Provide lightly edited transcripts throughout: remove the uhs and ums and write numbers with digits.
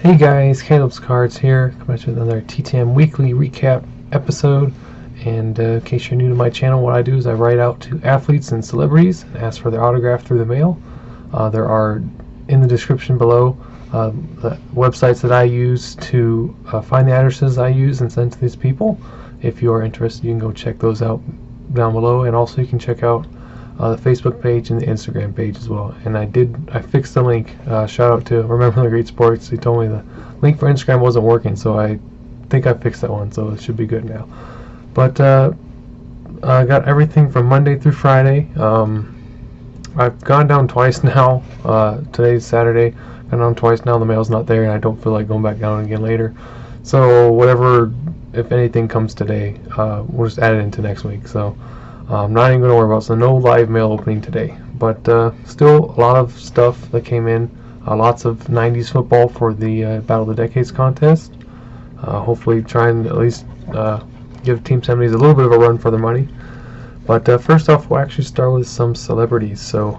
Hey guys, Caleb's Cards here, coming to another TTM weekly recap episode. And in case you're new to my channel, what I do is I write out to athletes and celebrities and ask for their autograph through the mail. There are, in the description below, the websites that I use to find the addresses I use and send to these people. If you are interested, you can go check those out down below, and also you can check out the Facebook page and the Instagram page as well. And I fixed the link. Shout out to Remember the Great Sports. He told me the link for Instagram wasn't working, so I think I fixed that one, so it should be good now. But I got everything from Monday through Friday. I've gone down twice now. Today's Saturday. Gone down twice now. The mail's not there, and I don't feel like going back down again later. So whatever, if anything comes today, we'll just add it into next week. So I'm not even going to worry about it. So no live mail opening today. But still a lot of stuff that came in. Lots of 90s football for the Battle of the Decades contest. Hopefully try and at least give Team 70s a little bit of a run for their money. But first off, we'll actually start with some celebrities. So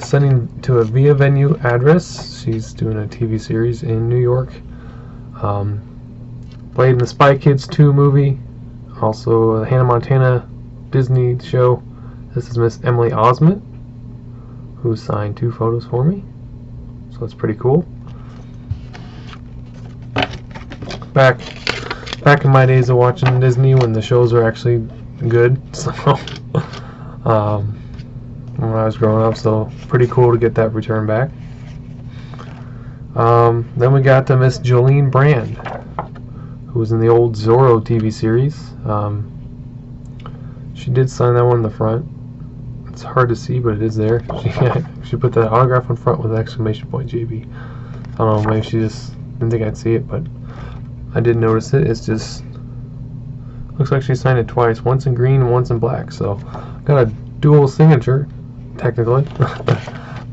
sending to a Via Venue address. She's doing a TV series in New York. Played in the Spy Kids 2 movie. Also a Hannah Montana Disney show. This is Miss Emily Osment, who signed 2 photos for me. So that's pretty cool. Back in my days of watching Disney when the shows were actually good, so when I was growing up, so pretty cool to get that return back. Then we got Miss Jolene Brand, who was in the old Zorro TV series. She did sign that one in the front. It's hard to see, but it is there. She put the autograph on front with an exclamation point JB. I don't know, maybe she just didn't think I'd see it, but I did notice it. It's just looks like she signed it twice, once in green and once in black. So got a dual signature, technically,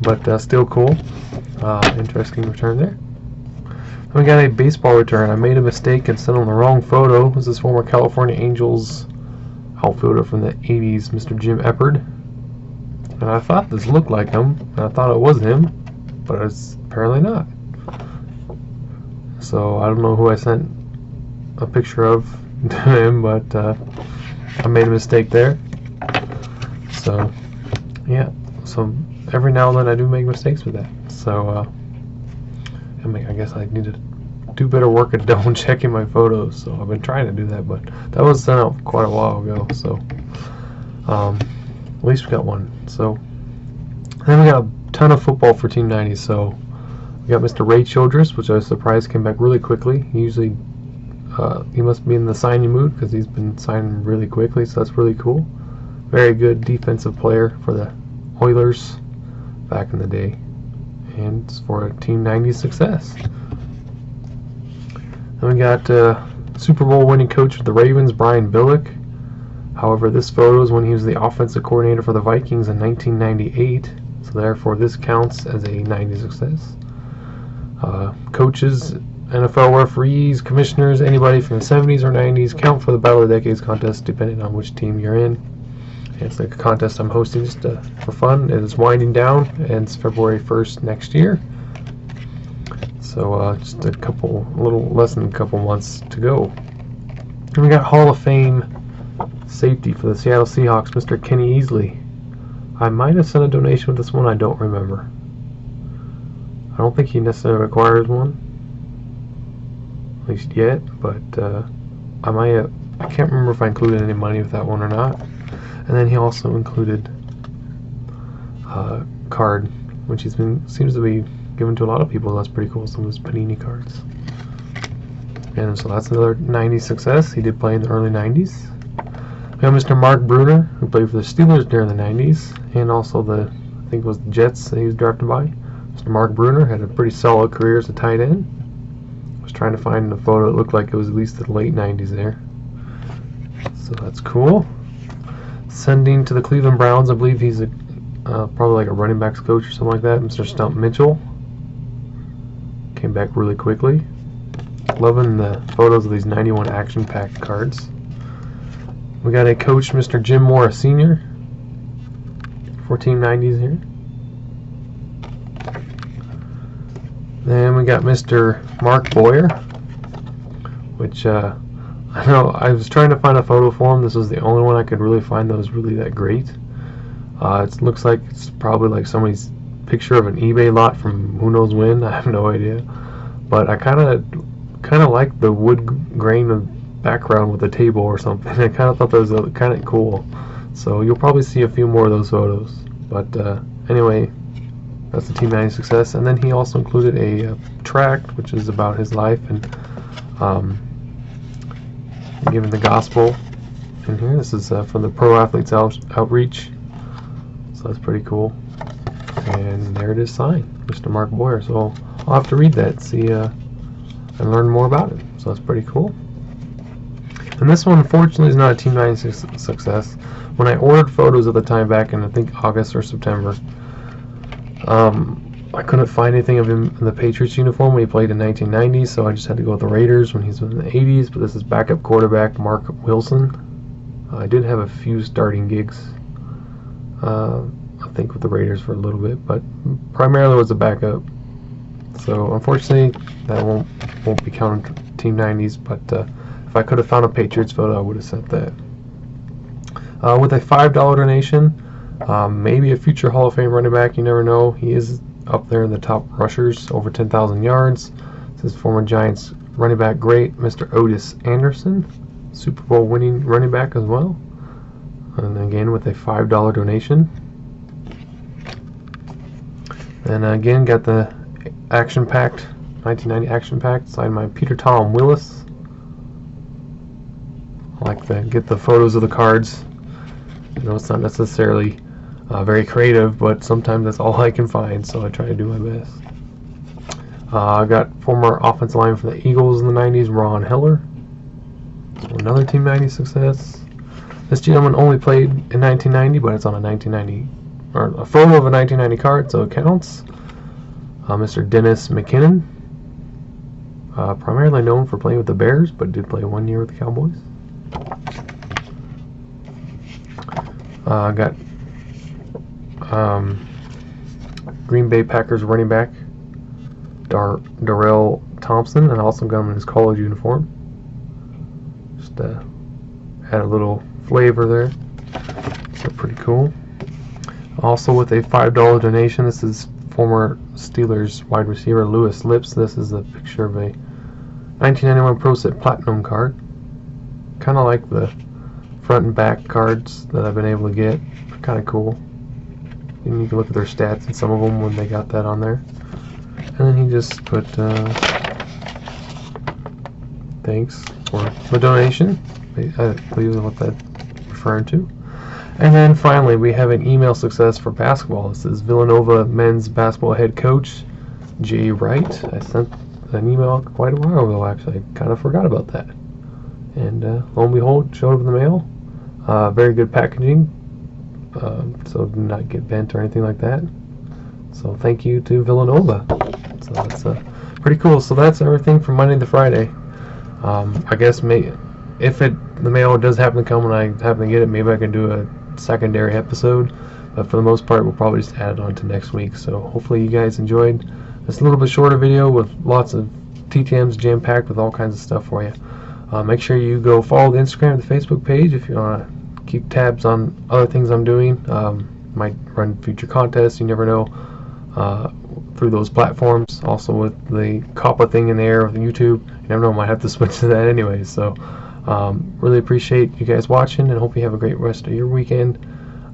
but still cool. Interesting return there. Then we got a baseball return. I made a mistake and sent on the wrong photo. This is former California Angels outfielder from the 80s, Mr. Jim Eppard. And I thought this looked like him, and I thought it was him, but it's apparently not. So I don't know who I sent a picture of to him, but I made a mistake there. So yeah, so every now and then I do make mistakes with that. So I guess I need to do better work at double checking my photos. So I've been trying to do that, but that was sent out quite a while ago. So at least we got one. So then we got a ton of football for Team 90s. So we got Mr. Ray Childress, which I was surprised came back really quickly. He must be in the signing mood because he's been signing really quickly, so that's really cool. Very good defensive player for the Oilers back in the day, and for a Team 90s success. Then we got Super Bowl winning coach of the Ravens, Brian Billick. However, this photo is when he was the offensive coordinator for the Vikings in 1998, so therefore this counts as a 90s success. Coaches, NFL referees, commissioners, anybody from the 70s or 90s count for the Battle of the Decades contest depending on which team you're in. And it's like a contest I'm hosting just for fun. It is winding down, and it's February 1st next year. So just a little less than a couple months to go. And we got Hall of Fame safety for the Seattle Seahawks, Mr. Kenny Easley. I might have sent a donation with this one, I don't remember. I don't think he necessarily requires one, at least yet, but I can't remember if I included any money with that one or not. And then he also included a card, which seems to be given to a lot of people. That's pretty cool, some of his Panini cards. And so that's another 90s success. He did play in the early 90s. We have Mr. Mark Bruner, who played for the Steelers during the 90s, and also I think it was the Jets that he was drafted by. Mr. Mark Bruner had a pretty solid career as a tight end. I was trying to find a photo that looked like it was at least the late 90s there. So that's cool. Sending to the Cleveland Browns, I believe he's probably like a running backs coach or something like that, Mr. Stump Mitchell. Came back really quickly. Loving the photos of these 91 action-packed cards. We got a coach, Mr. Jim Morris Sr. for Team 90s here. Then we got Mr. Mark Boyer, which I know I was trying to find a photo for him. This was the only one I could really find that was really that great. It looks like it's probably like somebody's picture of an eBay lot from who knows when. I have no idea, but I kind of like the wood grain of background with the table or something. I kind of thought that was kind of cool. So you'll probably see a few more of those photos. But anyway, that's the Team 90 success. And then he also included a tract, which is about his life and giving the gospel in here. This is from the Pro Athletes Outreach. So that's pretty cool. And there it is signed, Mr. Mark Boyer. So I'll have to read that, see and learn more about it. So that's pretty cool. And this one, unfortunately, is not a Team 90 success. When I ordered photos at the time back in, I think, August or September, I couldn't find anything of him in the Patriots uniform when he played in 1990, so I just had to go with the Raiders when he's in the 80s. But this is backup quarterback Mark Wilson. I did have a few starting gigs, I think, with the Raiders for a little bit, but primarily was a backup. So unfortunately, that won't be counted Team 90s. But if I could have found a Patriots photo, I would have sent that. With a $5 donation, maybe a future Hall of Fame running back. You never know. He is up there in the top rushers, over 10,000 yards. This is former Giants running back great, Mr. Otis Anderson, Super Bowl winning running back as well. And again with a $5 donation. And again got the action-packed 1990 action-packed signed by Peter Tom Willis. I like to get the photos of the cards. You know, it's not necessarily very creative, but sometimes that's all I can find, so I try to do my best. I got former offensive lineman for the Eagles in the 90s, Ron Heller. So another Team 90 success. This gentleman only played in 1990, but it's on a 1990 or a photo of a 1990 card, so it counts. Mr. Dennis McKinnon, primarily known for playing with the Bears, but did play 1 year with the Cowboys. I got Green Bay Packers running back Darrell Thompson, and also got him in his college uniform. Just add a little flavor there. So pretty cool. Also with a $5 donation, this is former Steelers wide receiver Lewis Lips. This is a picture of a 1991 Pro Set Platinum card. Kind of like the front and back cards that I've been able to get. Kind of cool. And you can look at their stats in some of them when they got that on there. And then he just put thanks for the donation. I believe is what that's referring to. And then finally, we have an email success for basketball. This is Villanova men's basketball head coach Jay Wright. I sent an email quite a while ago, actually. I kind of forgot about that. And lo and behold, showed up in the mail. Very good packaging, so did not get bent or anything like that. So thank you to Villanova. So that's pretty cool. So that's everything from Monday to Friday. I guess if the mail does happen to come and I happen to get it, maybe I can do a secondary episode. But for the most part, we'll probably just add it on to next week. So hopefully you guys enjoyed this little bit shorter video with lots of TTMs jam-packed with all kinds of stuff for you. Make sure you go follow the Instagram and the Facebook page if you want to keep tabs on other things I'm doing. Might run future contests, you never know, through those platforms. Also with the COPPA thing in the air with YouTube, you never know, I might have to switch to that anyway. So really appreciate you guys watching and hope you have a great rest of your weekend.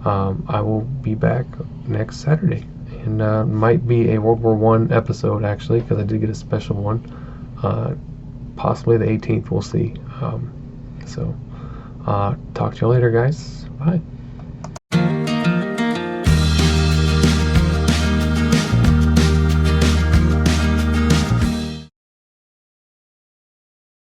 I will be back next Saturday, and might be a World War I episode actually, because I did get a special one. Possibly the 18th, we'll see. So talk to you later, guys. Bye.